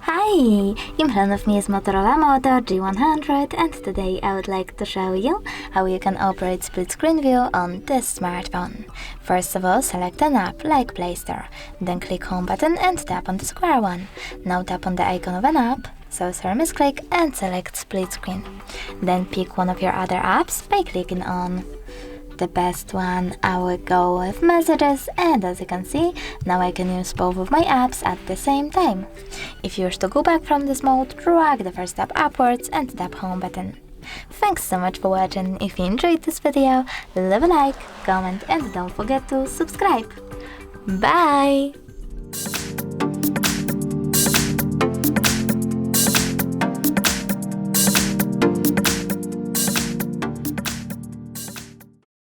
Hi! In front of me is Motorola Moto G100, and today I would like to show you how you can operate split screen view on this smartphone. First of all, select an app like Play Store, then click Home button and tap on the square one. Now tap on the icon of an app, so misclick and select split screen. Then pick one of your other apps by clicking on the best one. I will go with Messages, and as you can see, now I can use both of my apps at the same time. If you wish to go back from this mode, drag the first app upwards and tap Home button. Thanks so much for watching. If you enjoyed this video, leave a like, comment and don't forget to subscribe. Bye!